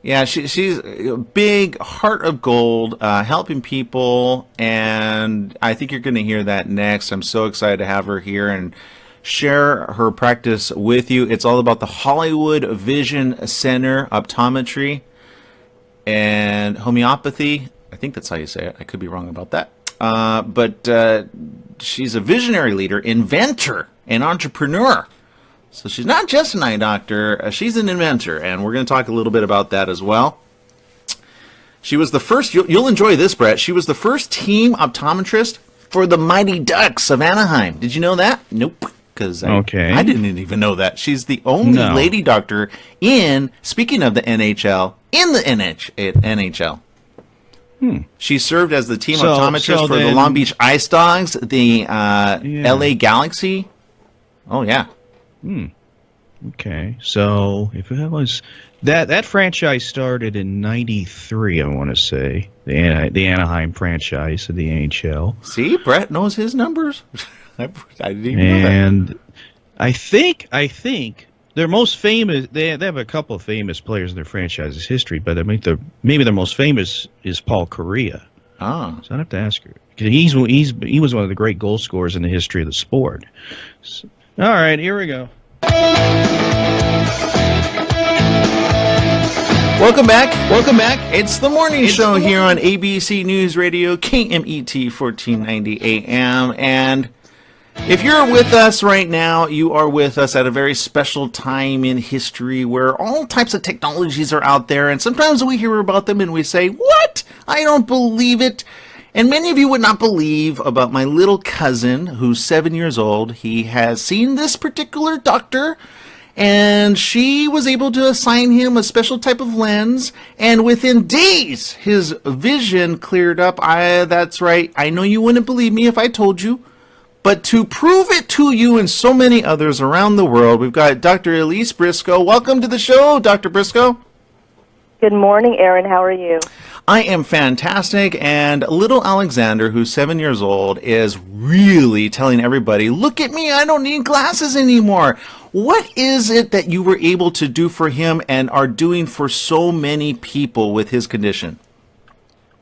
Yeah, she's a big heart of gold, helping people, and I think you're going to hear that next. I'm so excited to have her here and share her practice with you. It's all about the Hollywood Vision Center, optometry, and homeopathy. I think that's how you say it. I could be wrong about that. But she's a visionary leader, inventor, and entrepreneur. So she's not just an eye doctor, she's an inventor, and we're going to talk a little bit about that as well. She was the first, you'll enjoy this, Brett, she was the first team optometrist for the Mighty Ducks of Anaheim. Did you know that? Nope, because I didn't even know that. She's the only lady doctor in, speaking of the NHL, in the NHL. She served as the team optometrist for the Long Beach Ice Dogs, the LA Galaxy. Oh, yeah. Okay, so if it was that franchise started in '93, I want to say the Anaheim franchise of the NHL. See, Brett knows his numbers. I didn't even know that. And I think their most famous. They have a couple of famous players in their franchise's history, but I mean, maybe their most famous is Paul Carrillo. Ah, so I'd have to ask her because he was one of the great goal scorers in the history of the sport. So, all right, here we go. Welcome back. It's the morning show here on ABC News Radio, KMET 1490 AM. And if you're with us right now, you are with us at a very special time in history where all types of technologies are out there. And sometimes we hear about them and we say, what? I don't believe it. And many of you would not believe about my little cousin who's 7 years old. He has seen this particular doctor, and she was able to assign him a special type of lens, and within days, his vision cleared up. That's right. I know you wouldn't believe me if I told you, but to prove it to you and so many others around the world, we've got Dr. Elise Brisco. Welcome to the show, Dr. Brisco. Good morning, Aaron. How are you? I am fantastic, and little Alexander, who's 7 years old, is really telling everybody, look at me, I don't need glasses anymore. What is it that you were able to do for him and are doing for so many people with his condition?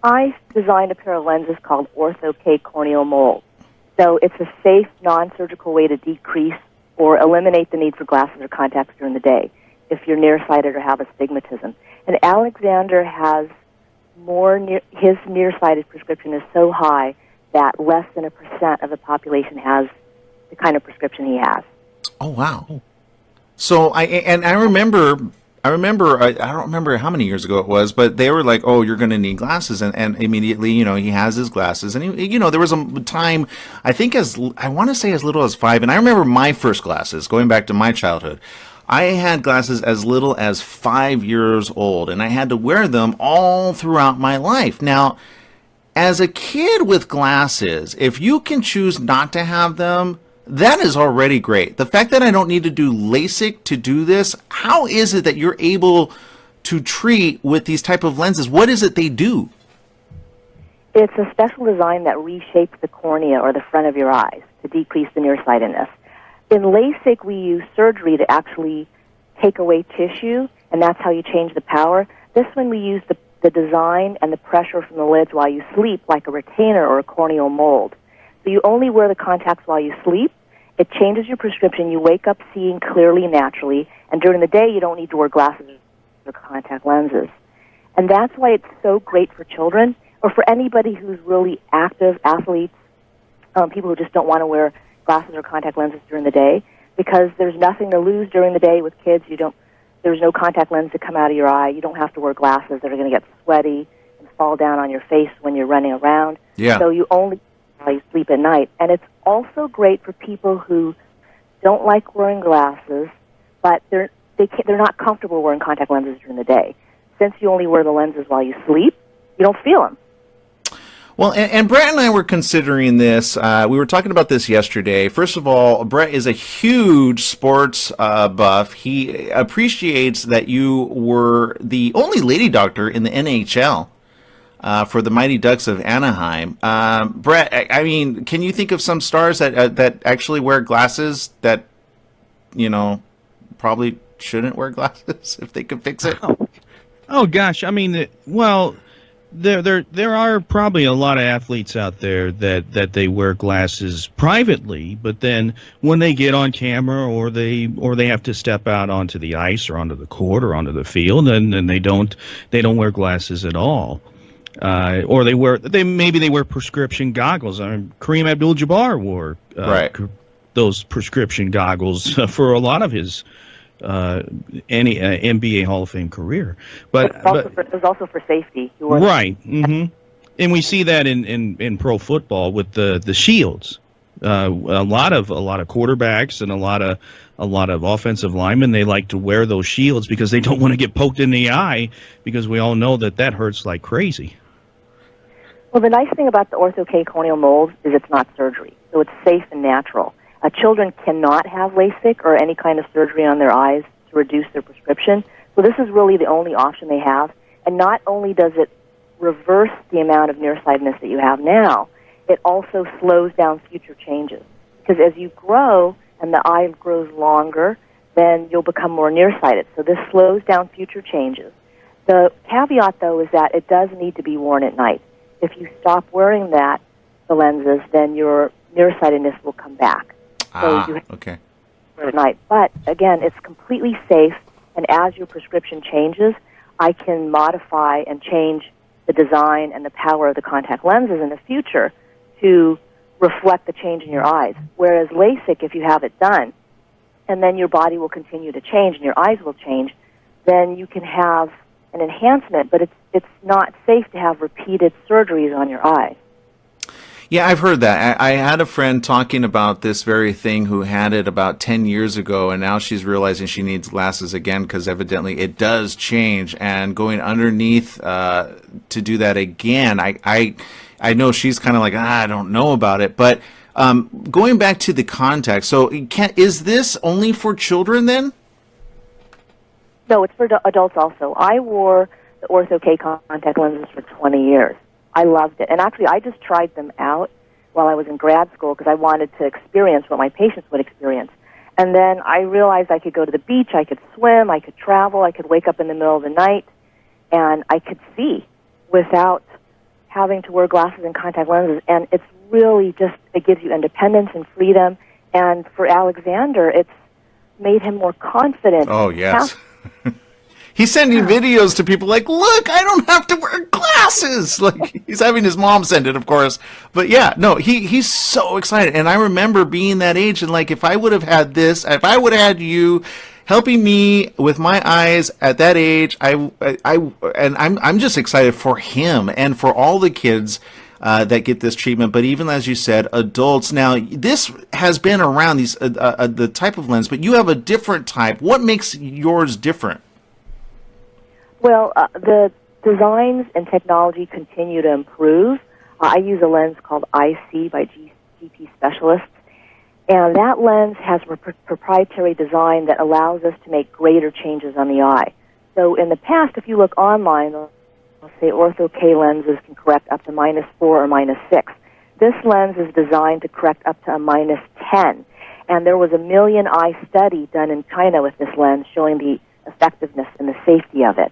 I designed a pair of lenses called Ortho-K corneal mold. So it's a safe, non-surgical way to decrease or eliminate the need for glasses or contacts during the day if you're nearsighted or have astigmatism. And Alexander has his nearsighted prescription is so high that less than 1% of the population has the kind of prescription he has. Oh, wow. So I remember, I don't remember how many years ago it was, but they were like, oh, you're going to need glasses. And immediately, he has his glasses. And, there was a time, I think I want to say as little as 5. And I remember my first glasses, going back to my childhood. I had glasses as little as 5 years old, and I had to wear them all throughout my life. Now, as a kid with glasses, if you can choose not to have them, that is already great. The fact that I don't need to do LASIK to do this, how is it that you're able to treat with these type of lenses? What is it they do? It's a special design that reshapes the cornea or the front of your eyes to decrease the nearsightedness. In LASIK, we use surgery to actually take away tissue, and that's how you change the power. This one, we use the design and the pressure from the lids while you sleep, like a retainer or a corneal mold. So you only wear the contacts while you sleep. It changes your prescription. You wake up seeing clearly naturally, and during the day, you don't need to wear glasses or contact lenses. And that's why it's so great for children or for anybody who's really active, athletes, people who just don't want to wear glasses or contact lenses during the day, because there's nothing to lose during the day with kids. There's no contact lens to come out of your eye. You don't have to wear glasses that are going to get sweaty and fall down on your face when you're running around. Yeah. So you only sleep at night. And it's also great for people who don't like wearing glasses, but they're not comfortable wearing contact lenses during the day. Since you only wear the lenses while you sleep, you don't feel them. Well, and Brett and I were considering this. We were talking about this yesterday. First of all, Brett is a huge sports buff. He appreciates that you were the only lady doctor in the NHL for the Mighty Ducks of Anaheim. Brett, I mean, can you think of some stars that actually wear glasses that, probably shouldn't wear glasses if they could fix it? Oh gosh, I mean, well, there are probably a lot of athletes out there that they wear glasses privately, but then when they get on camera or they have to step out onto the ice or onto the court or onto the field, then they don't wear glasses at all. Or maybe they wear prescription goggles. Kareem Abdul-Jabbar wore Right. those prescription goggles for a lot of his any NBA Hall of Fame career. It was also for safety. You were Right. And we see that in pro football with the shields. A lot of quarterbacks and a lot of offensive linemen, they like to wear those shields because they don't want to get poked in the eye, because we all know that hurts like crazy. Well, the nice thing about the Ortho-K corneal molds is it's not surgery, so it's safe and natural. Children cannot have LASIK or any kind of surgery on their eyes to reduce their prescription, so this is really the only option they have. And not only does it reverse the amount of nearsightedness that you have now, it also slows down future changes. Because as you grow and the eye grows longer, then you'll become more nearsighted. So this slows down future changes. The caveat, though, is that it does need to be worn at night. If you stop wearing the lenses, then your nearsightedness will come back. So you okay. wear it at night. But again, it's completely safe, and as your prescription changes, I can modify and change the design and the power of the contact lenses in the future to reflect the change in your eyes. Whereas LASIK, if you have it done, and then your body will continue to change and your eyes will change, then you can have an enhancement, but it's not safe to have repeated surgeries on your eye. Yeah, I've heard that. I had a friend talking about this very thing who had it about 10 years ago, and now she's realizing she needs glasses again because evidently it does change. And going underneath to do that again, I know she's kind of like, I don't know about it. But going back to the contacts, so is this only for children then? No, it's for adults also. I wore the Ortho-K contact lenses for 20 years. I loved it. And actually, I just tried them out while I was in grad school because I wanted to experience what my patients would experience. And then I realized I could go to the beach, I could swim, I could travel, I could wake up in the middle of the night, and I could see without having to wear glasses and contact lenses. And it's really just, it gives you independence and freedom. And for Alexander, it's made him more confident. Oh, yes. He's sending videos to people like, look, I don't have to wear glasses. Like, he's having his mom send it, of course. But yeah, no, he's so excited. And I remember being that age and like, if I would have had this, if I would have had you helping me with my eyes at that age, I'm just excited for him and for all the kids that get this treatment. But even as you said, adults. Now, this has been around, these the type of lens, but you have a different type. What makes yours different? Well, the designs and technology continue to improve. I use a lens called IC by GP Specialists, and that lens has a proprietary design that allows us to make greater changes on the eye. So in the past, if you look online, they'll say Ortho-K lenses can correct up to -4 or -6. This lens is designed to correct up to a -10, and there was a 1 million eye study done in China with this lens showing the effectiveness and the safety of it.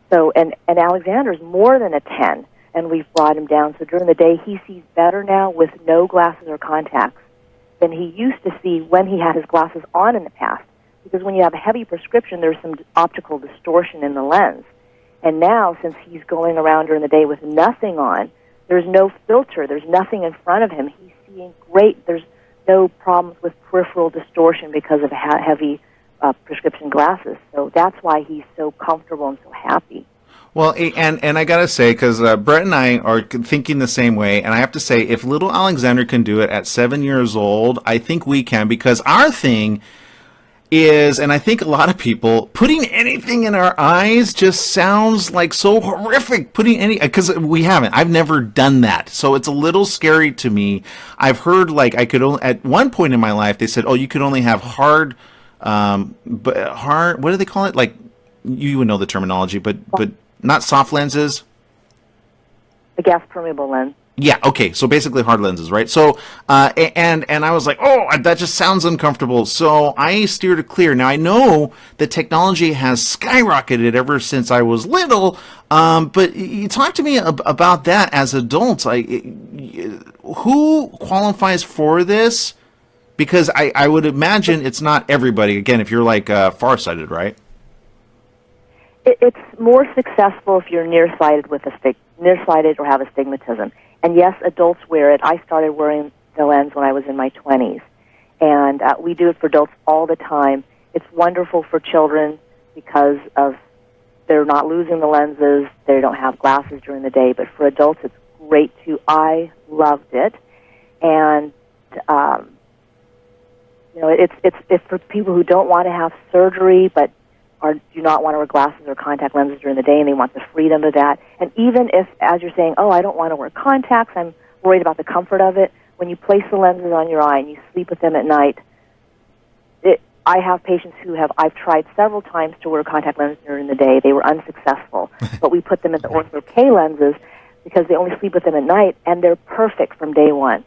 So, and Alexander's more than a 10, and we've brought him down. So during the day, he sees better now with no glasses or contacts than he used to see when he had his glasses on in the past. Because when you have a heavy prescription, there's some optical distortion in the lens. And now, since he's going around during the day with nothing on, there's no filter, there's nothing in front of him. He's seeing great. There's no problems with peripheral distortion because of heavy prescription glasses. So that's why he's so comfortable and so happy. Well, and I gotta say, because Brett and I are thinking the same way, and I have to say, if little Alexander can do it at 7 years old, I think we can, because our thing is, and I think a lot of people, putting anything in our eyes just sounds like so horrific. Because we haven't. I've never done that. So it's a little scary to me. I've heard, like, I could only, at one point in my life, they said, oh, you could only have hard, what do they call it? Like, you would know the terminology, but not soft lenses. The gas permeable lens. Yeah. Okay. So basically, hard lenses, right? So, and I was like, oh, that just sounds uncomfortable. So I steered it clear. Now I know the technology has skyrocketed ever since I was little. But you talk to me about that as adults. Who qualifies for this? Because I would imagine it's not everybody. Again, if you're like farsighted, right? It's more successful if you're nearsighted nearsighted or have astigmatism. And yes, adults wear it. I started wearing the lens when I was in my 20s, and we do it for adults all the time. It's wonderful for children because they're not losing the lenses. They don't have glasses during the day. But for adults, it's great too. I loved it, and it's for people who don't want to have surgery but do not want to wear glasses or contact lenses during the day, and they want the freedom of that. And even if, as you're saying, oh, I don't want to wear contacts, I'm worried about the comfort of it, when you place the lenses on your eye and you sleep with them at night, I have patients I've tried several times to wear contact lenses during the day. They were unsuccessful, but we put them in the Ortho K lenses because they only sleep with them at night, and they're perfect from day one.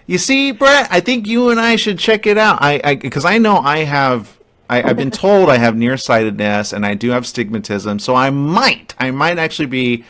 You see, Brett, I think you and I should check it out. Because I know I've been told I have nearsightedness and I do have stigmatism, so I might actually be,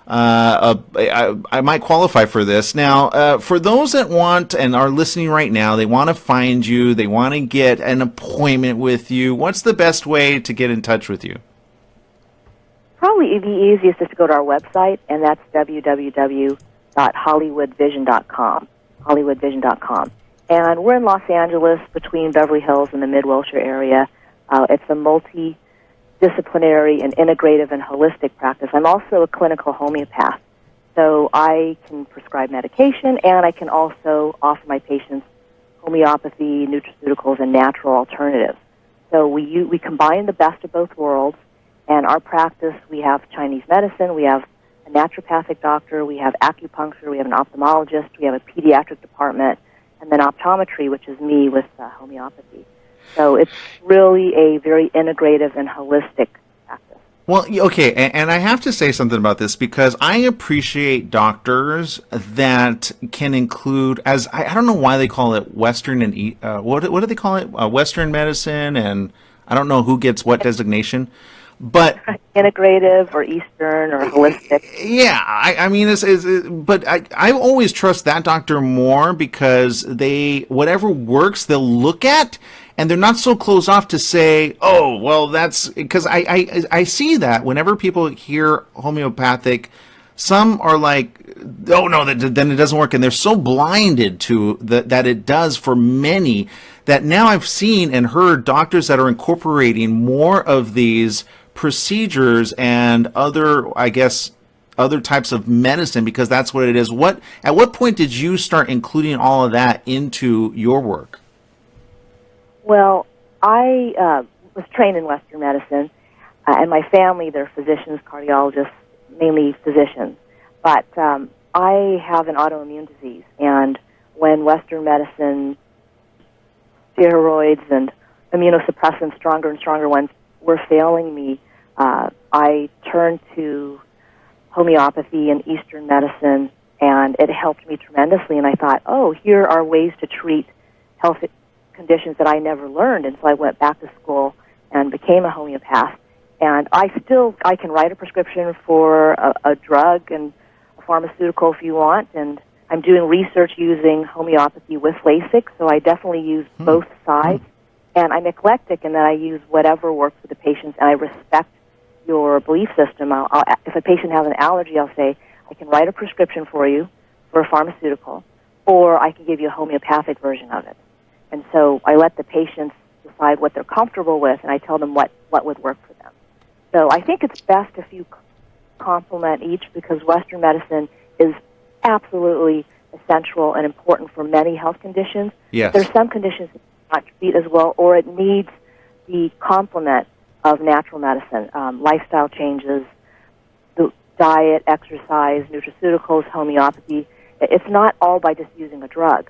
I might qualify for this. Now, for those that want and are listening right now, they want to find you, they want to get an appointment with you. What's the best way to get in touch with you? Probably the easiest is to go to our website, and that's www.hollywoodvision.com. hollywoodvision.com. And we're in Los Angeles, between Beverly Hills and the Mid-Wilshire area. It's a multidisciplinary and integrative and holistic practice. I'm also a clinical homeopath, so I can prescribe medication, and I can also offer my patients homeopathy, nutraceuticals, and natural alternatives. So we combine the best of both worlds, and our practice, we have Chinese medicine, we have a naturopathic doctor, we have acupuncture, we have an ophthalmologist, we have a pediatric department, and then optometry, which is me with homeopathy. So it's really a very integrative and holistic practice. Well, okay, and I have to say something about this because I appreciate doctors that can include, as I don't know why they call it Western and what do they call it? Western medicine, and I don't know who gets what designation. But integrative or Eastern or holistic. Yeah, I mean, but I always trust that doctor more because whatever works, they'll look at, and they're not so closed off to say, oh, well, that's because I see that whenever people hear homeopathic, some are like, oh no, then it doesn't work, and they're so blinded to that it does for many that now I've seen and heard doctors that are incorporating more of these procedures and other types of medicine because that's what it is. At what point did you start including all of that into your work? Well, I was trained in Western medicine, and my family, they're physicians, cardiologists, mainly physicians. But I have an autoimmune disease, and when Western medicine, steroids and immunosuppressants, stronger and stronger ones, were failing me, I turned to homeopathy and Eastern medicine, and it helped me tremendously. And I thought, oh, here are ways to treat health conditions that I never learned. And so I went back to school and became a homeopath. And I can write a prescription for a drug and a pharmaceutical if you want. And I'm doing research using homeopathy with LASIK, so I definitely use both sides. And I'm eclectic in that I use whatever works for the patients, and I respect your belief system. If a patient has an allergy, I'll say, I can write a prescription for you for a pharmaceutical, or I can give you a homeopathic version of it. And so I let the patients decide what they're comfortable with, and I tell them what would work for them. So I think it's best if you complement each, because Western medicine is absolutely essential and important for many health conditions. Yes. There's some conditions that not treat as well, or it needs the complement of natural medicine, lifestyle changes, the diet, exercise, nutraceuticals, homeopathy. It's not all by just using a drug.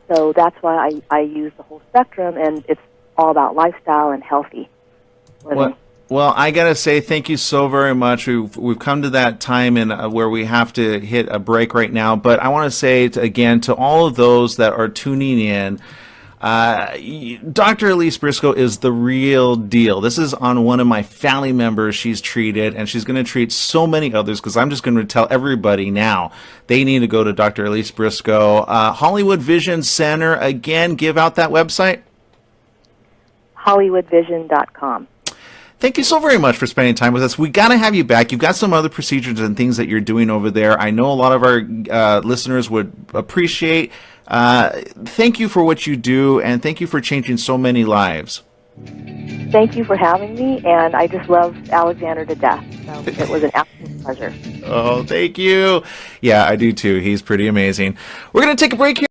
So that's why I use the whole spectrum, and it's all about lifestyle and healthy living. Well, I gotta say thank you so very much. We've come to that time in where we have to hit a break right now. But I want to say again to all of those that are tuning in, Dr. Elise Brisco is the real deal. This is on one of my family members she's treated, and she's going to treat so many others because I'm just going to tell everybody now they need to go to Dr. Elise Brisco. Hollywood Vision Center, again, give out that website. HollywoodVision.com. Thank you so very much for spending time with us. We got to have you back. You've got some other procedures and things that you're doing over there. I know a lot of our listeners would appreciate. Thank you for what you do, and thank you for changing so many lives. Thank you for having me, and I just love Alexander to death. So it was an absolute pleasure. Oh, thank you. Yeah, I do too. He's pretty amazing. We're going to take a break here.